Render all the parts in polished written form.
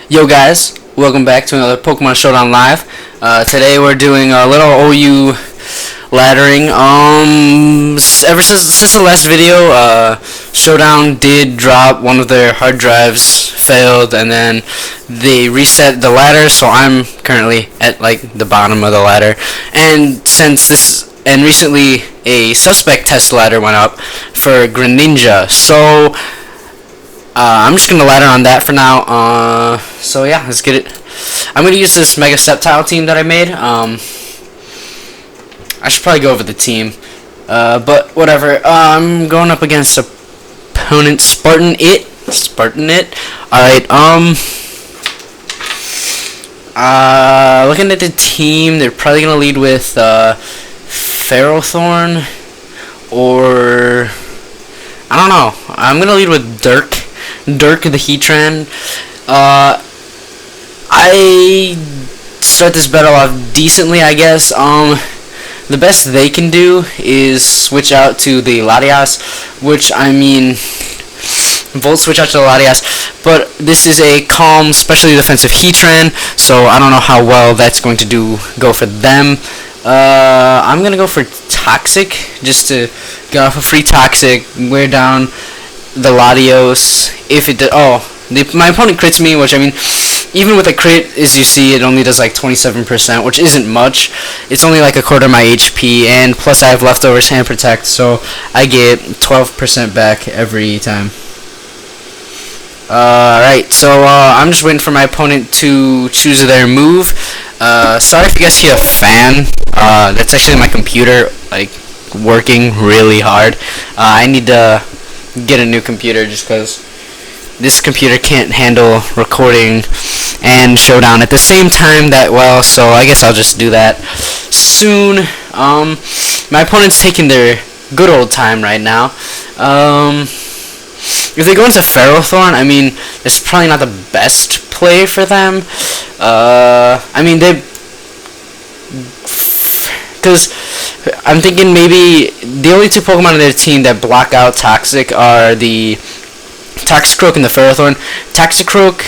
Yo guys, welcome back to another Pokemon Showdown Live. Today we're doing a little OU laddering. Ever since the last video, Showdown did drop one of their hard drives, failed, and then they reset the ladder, so I'm currently at like the bottom of the ladder. And recently a suspect test ladder went up for Greninja, so I'm just going to ladder on that for now. So yeah, let's get it. I'm going to use this Mega Sceptile Team that I made. I should probably go over the team. But whatever. I'm going up against opponent Spartan It. Alright, looking at the team, they're probably going to lead with Ferrothorn, or I don't know. I'm going to lead with Dirk the Heatran. I start this battle off decently, I guess. The best they can do is switch out to the Latias, which, I mean, Volt switch out to the Latias, but this is a calm, specially defensive Heatran, so I don't know how well that's going to go for them. I'm going to go for Toxic, just to get off a free Toxic, wear down the Latios. If it my opponent crits me, which, I mean, even with a crit, as you see, it only does like 27%, which isn't much. It's only like a quarter of my HP, and plus I have leftovers hand protect, so I get 12% back every time. Alright, so I'm just waiting for my opponent to choose their move. Sorry if you guys hear a fan. That's actually my computer, like, working really hard. I need to get a new computer just because this computer can't handle recording and Showdown at the same time that well, so I guess I'll just do that soon. My opponent's taking their good old time right now. If they go into Ferrothorn, I mean, it's probably not the best play for them. I mean, because I'm thinking maybe the only two Pokemon on their team that block out Toxic are the Toxicroak and the Ferrothorn. Toxicroak,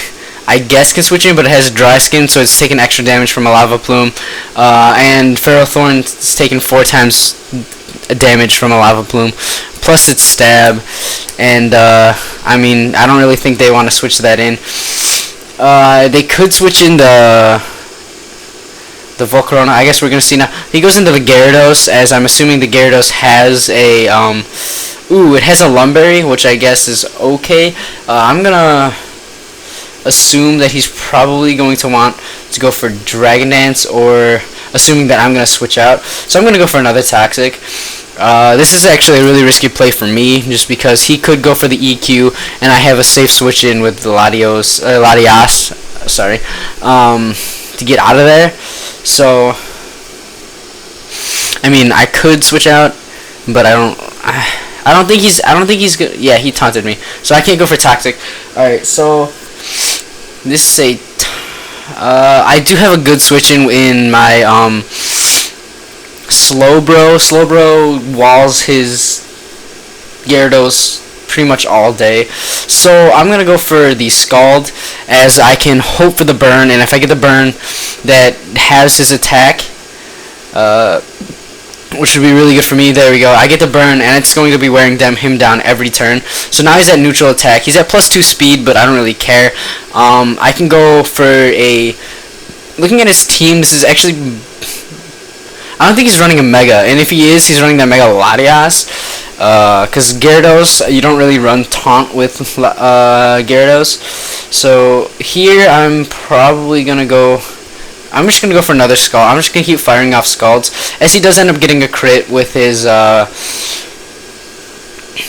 I guess, can switch in, but it has dry skin, so it's taking extra damage from a Lava Plume. And Ferrothorn is taking 4 times damage from a Lava Plume, plus its stab. And, I mean, I don't really think they want to switch that in. They could switch in the Volcarona. I guess we're going to see now. He goes into the Gyarados, as I'm assuming the Gyarados has a, it has a Lumberry, which I guess is okay. I'm going to assume that he's probably going to want to go for Dragon Dance, or assuming that I'm going to switch out. So I'm going to go for another Toxic. This is actually a really risky play for me, just because he could go for the EQ, and I have a safe switch in with the Latias, to get out of there. So, I mean, I could switch out, but I don't think he's good. Yeah, he taunted me, so I can't go for Toxic. Alright, so this is I do have a good switch in my Slowbro. Slowbro walls his Gyarados pretty much all day, so I'm gonna go for the Scald, as I can hope for the burn, and if I get the burn that has his attack, which would be really good for me. There we go. I get the burn, and it's going to be wearing him down every turn. So now he's at neutral attack. He's at +2 speed, but I don't really care. I can go for a... Looking at his team, this is actually... I don't think he's running a Mega, and if he is, he's running that Mega Latias. Because Gyarados, you don't really run Taunt with Gyarados. So here, I'm probably going to go... I'm just going to go for another Scald. I'm just going to keep firing off Scalds, as he does end up getting a crit with his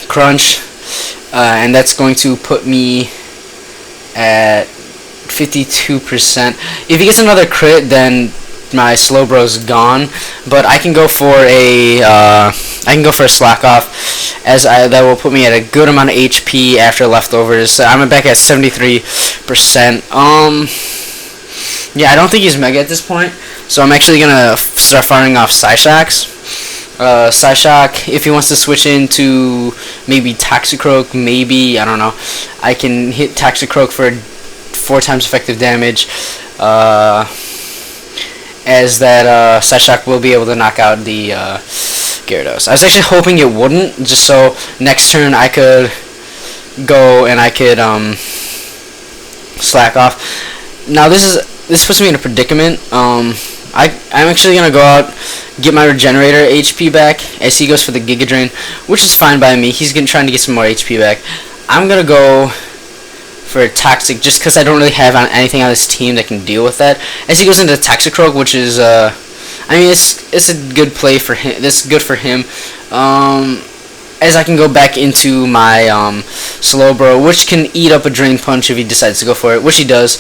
Crunch, and that's going to put me at 52%. If he gets another crit, then my Slowbro's gone, but I can go for a Slack Off, as that will put me at a good amount of HP after leftovers. I'm back at 73%. Yeah, I don't think he's Mega at this point, so I'm actually going to start firing off Psyshocks. Psyshock, if he wants to switch into maybe Toxicroak, maybe, I don't know. I can hit Toxicroak for 4 times effective damage, as that Psyshock will be able to knock out the Gyarados. I was actually hoping it wouldn't, just so next turn I could go and I could slack off. Now this puts me in a predicament. I'm actually gonna go out, get my regenerator HP back as he goes for the Giga Drain, which is fine by me. He's trying to get some more HP back. I'm gonna go for a Toxic just because I don't really have anything on this team that can deal with that. As he goes into Toxicroak, which is I mean it's a good play for him. This is good for him. As I can go back into my Slowbro, which can eat up a Drain Punch if he decides to go for it, which he does.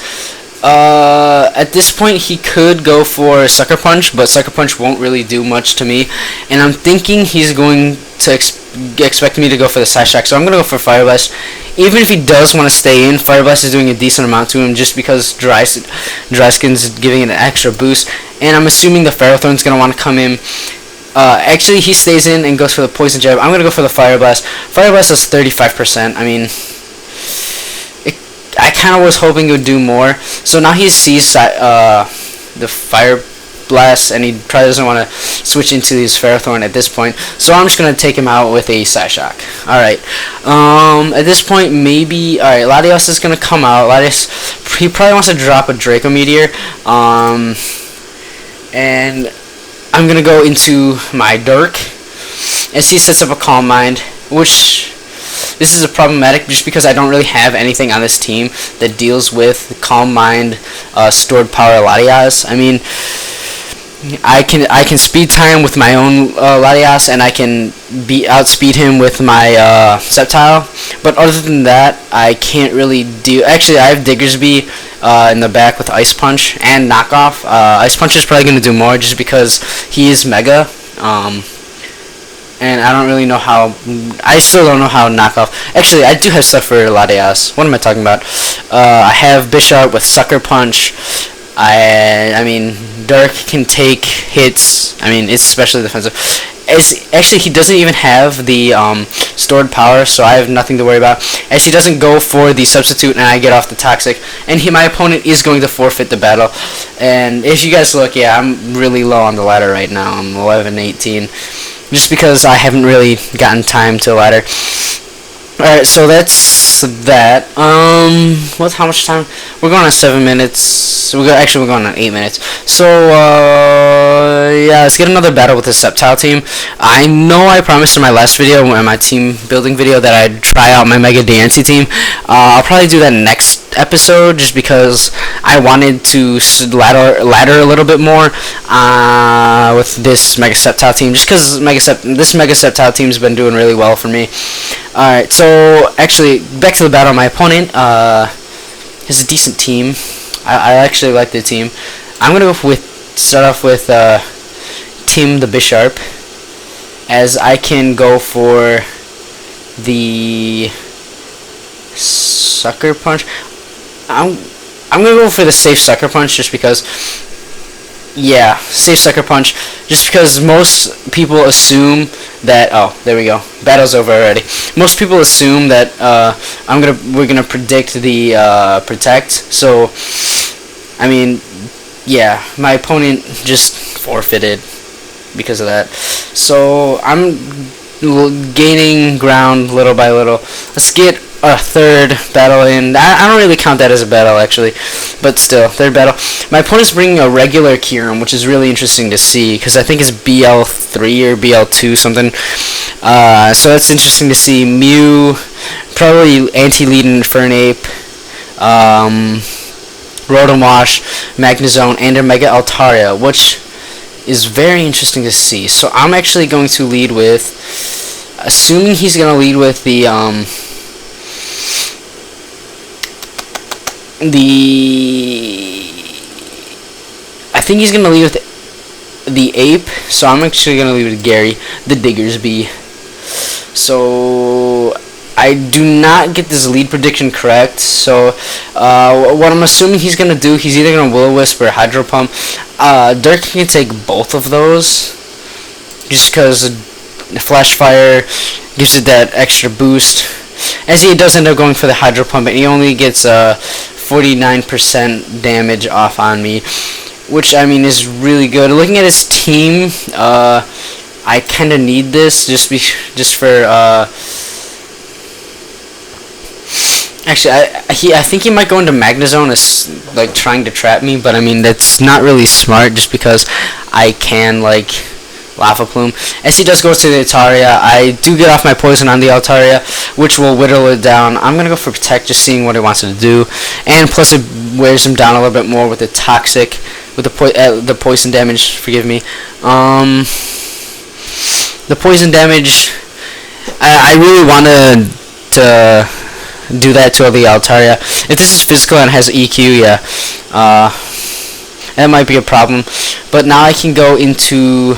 At this point, he could go for Sucker Punch, but Sucker Punch won't really do much to me. And I'm thinking he's going to expect me to go for the Psyshock, so I'm going to go for Fire Blast. Even if he does want to stay in, Fire Blast is doing a decent amount to him just because Dry Skin's giving it an extra boost. And I'm assuming the Ferrothorn's going to want to come in. Actually, he stays in and goes for the Poison Jab. I'm going to go for the Fire Blast. Fire Blast is 35%. I mean, I kind of was hoping it would do more. So now he sees the Fire Blast, and he probably doesn't want to switch into his Ferrothorn at this point. So I'm just going to take him out with a Psyshock. Alright. At this point, maybe... Alright, Latios is going to come out. Latios, he probably wants to drop a Draco Meteor. And I'm going to go into my Dirk as he sets up a Calm Mind, which this is a problematic just because I don't really have anything on this team that deals with Calm Mind, stored power Latias. I mean, I can speed time with my own Latias, and I can outspeed him with my Sceptile, but other than that, I can't really do... Actually, I have Diggersby in the back with Ice Punch and Knockoff. Ice Punch is probably going to do more just because he is Mega, and I don't really know how... I still don't know how Knockoff... Actually, I do have stuff for Latias. What am I talking about? I have Bisharp with Sucker Punch. I mean, Dirk can take hits. I mean, it's especially defensive. Actually, he doesn't even have the stored power, so I have nothing to worry about. As he doesn't go for the substitute, and I get off the Toxic, and my opponent is going to forfeit the battle. And if you guys look, yeah, I'm really low on the ladder right now. I'm 11-18, just because I haven't really gotten time to ladder. Alright, so that's that. How much time? We're going on 7 minutes. We're going on 8 minutes. So, yeah, let's get another battle with the Sceptile team. I know I promised in my last video, my team building video, that I'd try out my Mega DNC team. I'll probably do that next episode just because I wanted to ladder a little bit more with this Mega Sceptile team, just because this Mega Sceptile team's been doing really well for me. Alright, so actually, back to the battle. My opponent has a decent team. I actually like the team. I'm gonna go start off with Tim the Bisharp, as I can go for the Sucker Punch. I'm gonna go for the safe Sucker Punch just because. Yeah, safe Sucker Punch, just because most people assume that... Oh, there we go. Battle's over already. Most people assume that we're gonna predict the Protect. So, I mean, yeah, my opponent just forfeited because of that. So I'm gaining ground little by little. Let's get a third battle in. I don't really count that as a battle, actually, but still, third battle. My opponent's bringing a regular Kyurem, which is really interesting to see, because I think it's BL3 or BL2 something. So that's interesting to see. Mew, probably Anti-Lead and Infernape, Rotom Wash, Magnezone, and a Mega Altaria, which is very interesting to see. So I'm actually going to lead with, assuming he's going to lead with the I think he's going to lead with the Ape, so I'm actually going to lead with Gary, the Diggersby. So I do not get this lead prediction correct, so what I'm assuming he's going to do, he's either going to Will-O-Wisp or Hydro Pump. Dirk can take both of those, just because Flash Fire gives it that extra boost. As he does end up going for the Hydro Pump, and he only gets 49% damage off on me, which I mean is really good. Looking at his team, I kind of need this just for actually I think he might go into Magnezone as like trying to trap me, but I mean that's not really smart just because I can like Lava Plume. As he does go to the Altaria, I do get off my poison on the Altaria, which will whittle it down. I'm gonna go for Protect, just seeing what he wants to do, and plus it wears him down a little bit more with the Toxic, with the poison damage. Forgive me. The poison damage. I really wanted to do that to the Altaria. If this is physical and has EQ, yeah, that might be a problem. But now I can go into.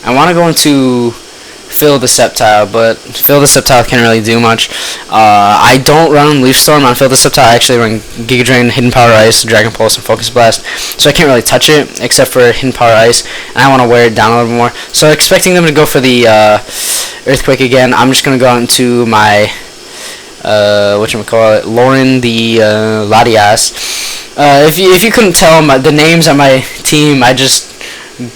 I want to go into Fill the Sceptile, but Fill the Sceptile can't really do much. I don't run Leaf Storm on Fill the Sceptile. I actually run Giga Drain, Hidden Power Ice, Dragon Pulse, and Focus Blast. So I can't really touch it except for Hidden Power Ice, and I want to wear it down a little bit more. So expecting them to go for the Earthquake again, I'm just gonna go out into my whatchamacallit, Lauren the Latias. If you couldn't tell the names on my team, I just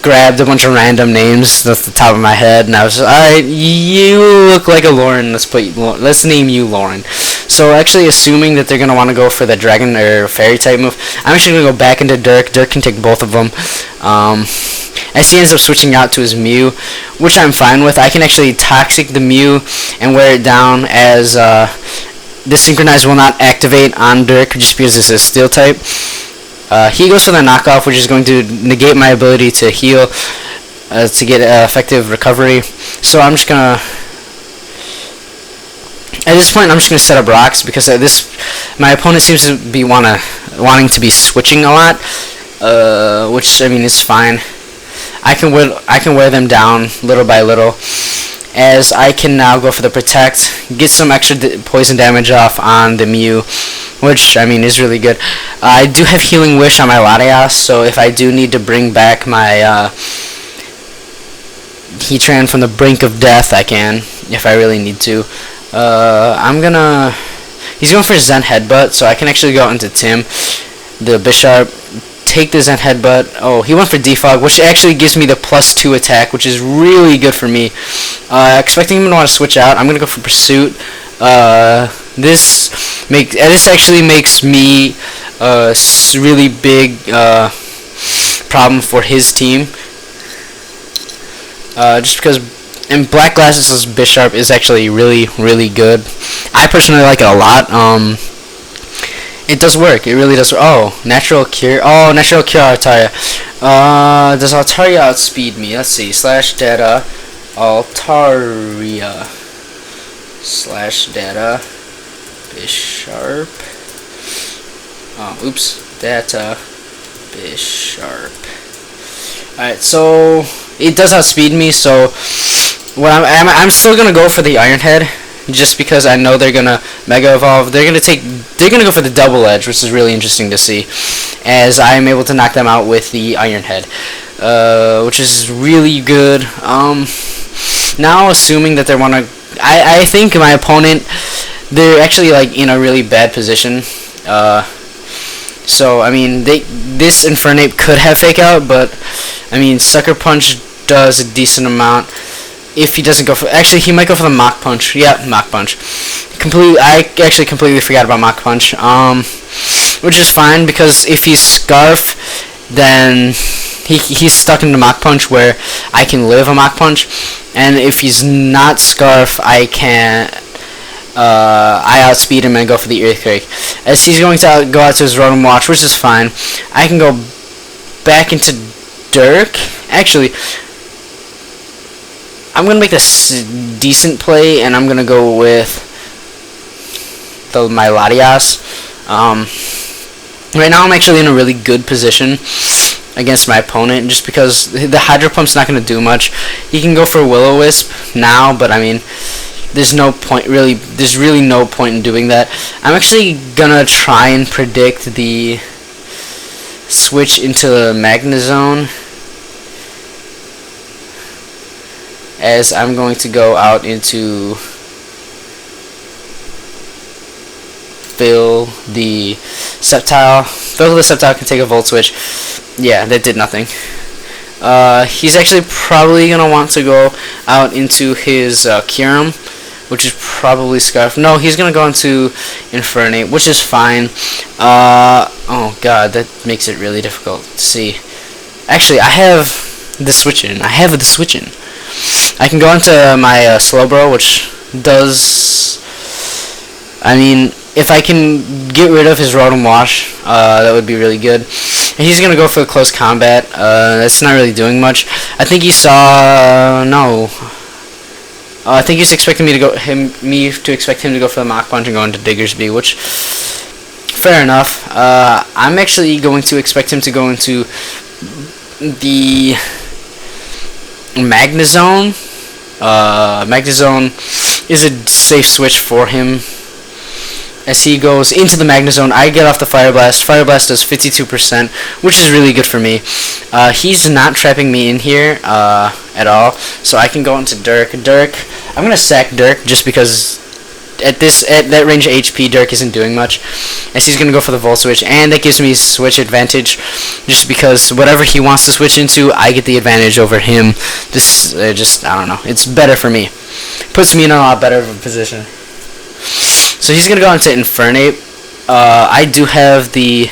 grabbed a bunch of random names off the top of my head, and I was alright, you look like a Lauren, let's name you Lauren. So actually assuming that they're going to want to go for the Dragon or Fairy type move, I'm actually going to go back into Dirk. Dirk can take both of them. As he ends up switching out to his Mew, which I'm fine with. I can actually Toxic the Mew and wear it down, as the Synchronize will not activate on Dirk just because it's a Steel type. He goes for the knockoff, which is going to negate my ability to heal, to get effective recovery. So I'm just gonna, at this point, I'm just gonna set up rocks, because my opponent seems to be wanting to be switching a lot, which I mean is fine. I can wear them down little by little, as I can now go for the Protect, get some extra poison damage off on the Mew, which I mean is really good. I do have Healing Wish on my Latias, so if I do need to bring back my Heatran from the brink of death, I can, if I really need to. He's going for Zen Headbutt, so I can actually go into Tim, the Bisharp, take the Zen Headbutt. Oh, he went for Defog, which actually gives me the +2 attack, which is really good for me. Expecting him to want to switch out, I'm going to go for Pursuit. This actually makes me a really big problem for his team, just because Black Glasses' Bisharp is actually really good. I personally like it a lot. It does work. It really does. Oh, Natural Cure. Oh, Natural Cure Altaria. Does Altaria outspeed me? Let's see. /data Altaria /data Bisharp. Oh, oops. Data Bisharp. Alright, so it does outspeed me, so what I'm still gonna go for the Iron Head, just because I know they're gonna Mega Evolve. They're gonna go for the Double Edge, which is really interesting to see, as I am able to knock them out with the Iron Head, which is really good. Now assuming that they wanna, I think my opponent, they're actually like in a really bad position. So I mean, this Infernape could have Fake Out, but I mean, Sucker Punch does a decent amount. If he doesn't go for, actually he might go for the Mach Punch. Yeah, Mach Punch. I actually completely forgot about Mach Punch. Which is fine, because if he's Scarf, then he's stuck in the Mach Punch, where I can live a Mach Punch, and if he's not Scarf, I can I outspeed him and go for the Earthquake. As he's going to go out to his Rotom Watch, which is fine. I can go back into Dirk. Actually, I'm going to make this decent play, and I'm going to go with my Latias. Right now I'm actually in a really good position against my opponent, just because the Hydro Pump's not going to do much. He can go for Will-O-Wisp now, but I mean, there's really no point in doing that. I'm actually going to try and predict the switch into the Magnezone, as I'm going to go out into Phil the Sceptile. Phil the Sceptile can take a Volt Switch. Yeah, that did nothing. He's actually probably going to want to go out into his Kyurem, which is probably Scarf. No, he's going to go into Infernape, which is fine. Oh god, that makes it really difficult to see. Actually, I have the Switch-In. I can go into my Slowbro, which does... I mean, if I can get rid of his Rotom Wash, that would be really good. And he's going to go for the close combat. That's not really doing much. I think he saw... no. I think he's expecting me to expect him to go for the Mach Punch and go into Diggersby, which... fair enough. I'm actually going to expect him to go into the Magnezone. Magnezone is a safe switch for him. As he goes into the Magnezone, I get off the Fire Blast. Fire Blast does 52%, which is really good for me. He's not trapping me in here at all, so I can go into Dirk. I'm gonna sack Dirk just because at that range of HP, Dirk isn't doing much. As he's gonna go for the Volt Switch, and that gives me switch advantage, just because whatever he wants to switch into, I get the advantage over him. This just I don't know. It's better for me. Puts me in a lot better of a position. So he's gonna go into Infernape. I do have the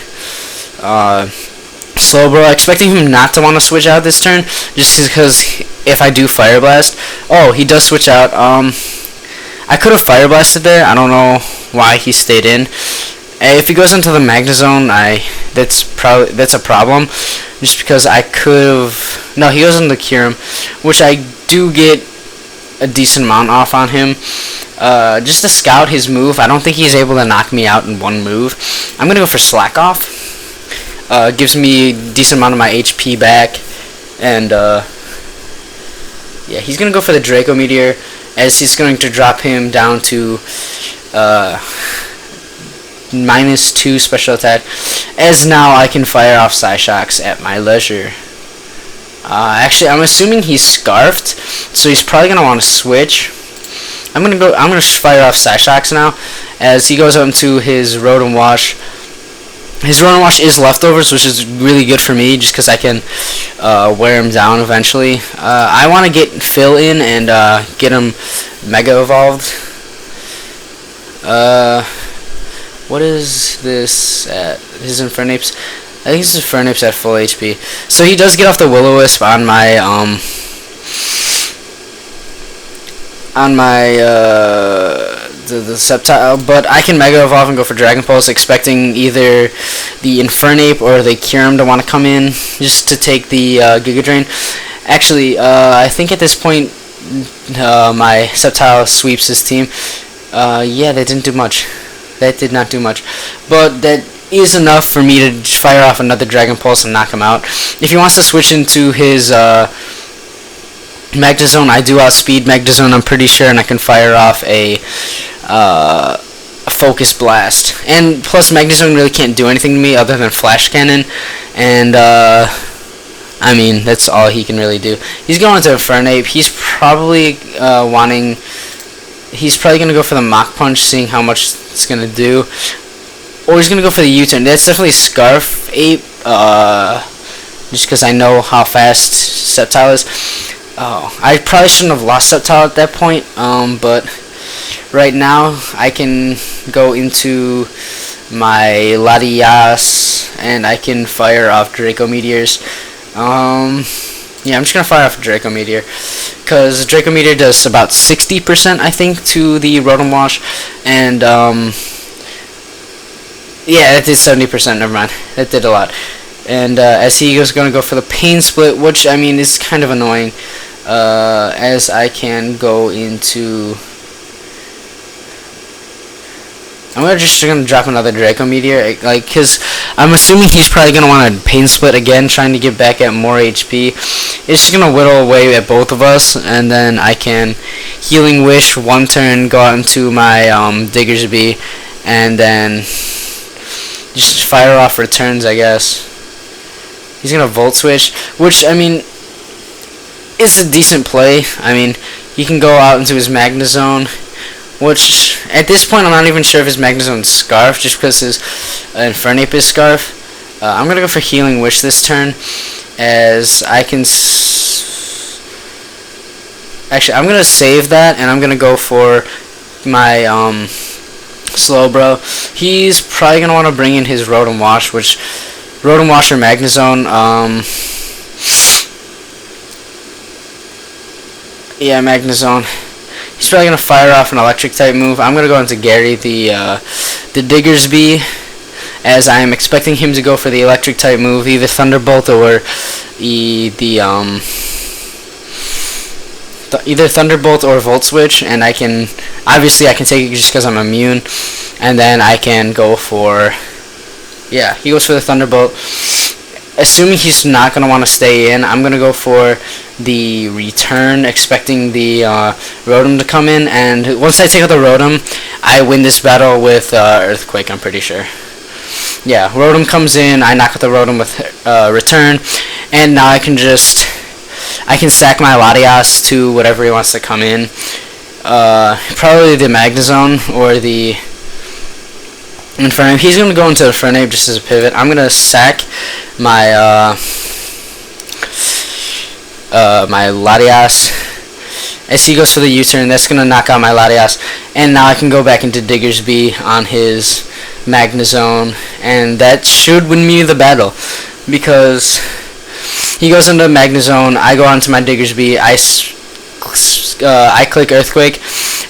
Slowbro, expecting him not to want to switch out this turn, just because if I do Fire Blast, oh, he does switch out. I could have Fire Blasted there. I don't know why he stayed in. If he goes into the Magnezone, that's a problem, just because I could have. No, he goes into the Kyurem, which I do get a decent amount off on him. Just to scout his move, I don't think he's able to knock me out in one move. I'm gonna go for Slack Off. Gives me a decent amount of my HP back, and yeah, he's gonna go for the Draco Meteor, as he's going to drop him down to -2 special attack, as now I can fire off Psyshocks at my leisure. Actually, I'm assuming he's Scarfed, so he's probably gonna want to switch. I'm gonna fire off Psyshocks now, as he goes up into his Rotom Wash. His Rotom Wash is leftovers, which is really good for me, just because I can wear him down eventually. I want to get Phil in and get him Mega Evolved. What is this at? His Infernape's... I think his Infernape's at full HP. So he does get off the Will-O-Wisp on my the Sceptile, but I can Mega Evolve and go for Dragon Pulse, expecting either the Infernape or the Kyurem to want to come in just to take the Giga Drain. Actually, I think at this point my Sceptile sweeps his team. Yeah, that didn't do much. That did not do much, but that is enough for me to fire off another Dragon Pulse and knock him out. If he wants to switch into his Magnezone, I do outspeed Magnezone, I'm pretty sure, and I can fire off a Focus Blast. And plus, Magnezone really can't do anything to me other than Flash Cannon, and I mean, that's all he can really do. He's going to Infernape. He's probably he's probably going to go for the Mach Punch, seeing how much it's going to do. Or he's going to go for the U-turn. That's definitely Scarf Ape, just because I know how fast Sceptile is. Oh, I probably shouldn't have lost Sceptile at that point, but right now I can go into my Latias, and I can fire off Draco Meteors. Yeah, I'm just going to fire off Draco Meteor, because Draco Meteor does about 60%, I think, to the Rotom Wash, and, yeah, that did 70%, never mind, that did a lot. And, as he is going to go for the Pain Split, which, I mean, is kind of annoying, as I can go into... I'm just going to drop another Draco Meteor, like, because I'm assuming he's probably going to want to Pain Split again, trying to get back at more HP. It's just going to whittle away at both of us, and then I can Healing Wish one turn, go out into my Diggersby, and then just fire off returns, I guess. He's going to Volt Switch, which, I mean, is a decent play. I mean, he can go out into his Magnezone, which at this point I'm not even sure if his Magnezone's Scarf, just because his Infernape is Scarf. I'm going to go for Healing Wish this turn, as I can... Actually, I'm going to save that, and I'm going to go for my Slowbro. He's probably going to want to bring in his Rotom Wash, which... Rotom Wash or Magnezone, yeah, Magnezone. He's probably going to fire off an electric type move. I'm going to go into Gary, the Diggersby, as I am expecting him to go for the electric type move, either Thunderbolt or either Thunderbolt or Volt Switch, and I can take it just because I'm immune, and then I can go for, yeah, he goes for the Thunderbolt. Assuming he's not going to want to stay in, I'm going to go for the return, expecting the Rotom to come in, and once I take out the Rotom, I win this battle with Earthquake, I'm pretty sure. Yeah, Rotom comes in, I knock out the Rotom with return, and now I can sack my Latias to whatever he wants to come in. Probably the Magnezone or the Infernape. He's going to go into Infernape just as a pivot. I'm going to sack my my Latias as he goes for the U-turn. That's going to knock out my Latias, and now I can go back into Diggersby on his Magnezone, and that should win me the battle, because he goes into Magnezone, I go onto my Diggersby, I click Earthquake.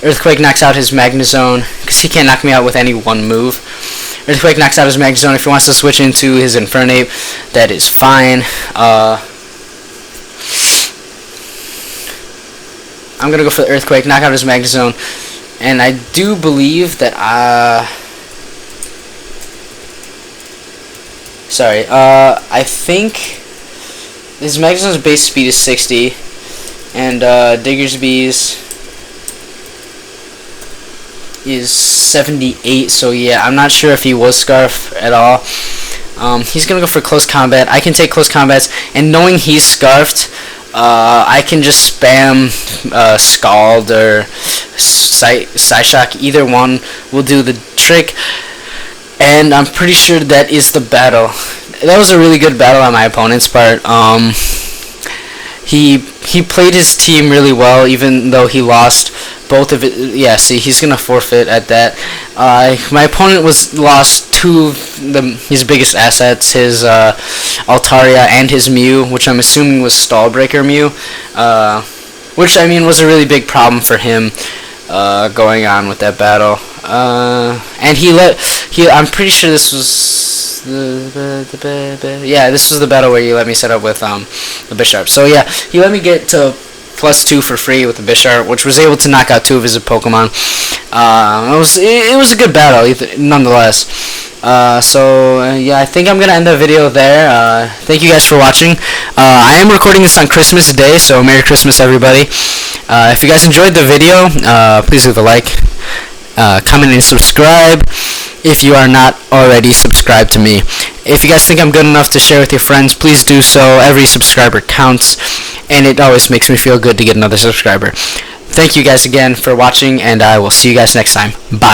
Earthquake knocks out his Magnezone, because he can't knock me out with any one move. Earthquake knocks out his Magnezone. If he wants to switch into his Infernape, that is fine. I'm going to go for the Earthquake, knock out his Magnezone, and I do believe that I think his Magnezone's base speed is 60, and Diggersby's is 78, so yeah, I'm not sure if he was Scarf at all. He's gonna go for Close Combat. I can take Close Combats, and knowing he's Scarfed, I can just spam Scald or Psyshock. Either one will do the trick, and I'm pretty sure that is the battle. That was a really good battle on my opponent's part. He played his team really well, even though he lost both of it. Yeah, see, he's gonna forfeit at that. My opponent lost two of his biggest assets, his Altaria and his Mew, which I'm assuming was Stall Breaker Mew, which I mean was a really big problem for him going on with that battle. And I'm pretty sure this was this was the battle where you let me set up with the Bisharp. So yeah, he let me get to +2 for free with the Bisharp, which was able to knock out 2 of his Pokemon. It was a good battle, nonetheless. Yeah, I think I'm gonna end the video there. Thank you guys for watching. I am recording this on Christmas Day, so Merry Christmas, everybody. If you guys enjoyed the video, please leave a like, comment, and subscribe if you are not already subscribed to me. If you guys think I'm good enough to share with your friends, please do so. Every subscriber counts, and it always makes me feel good to get another subscriber. Thank you guys again for watching, and I will see you guys next time. Bye.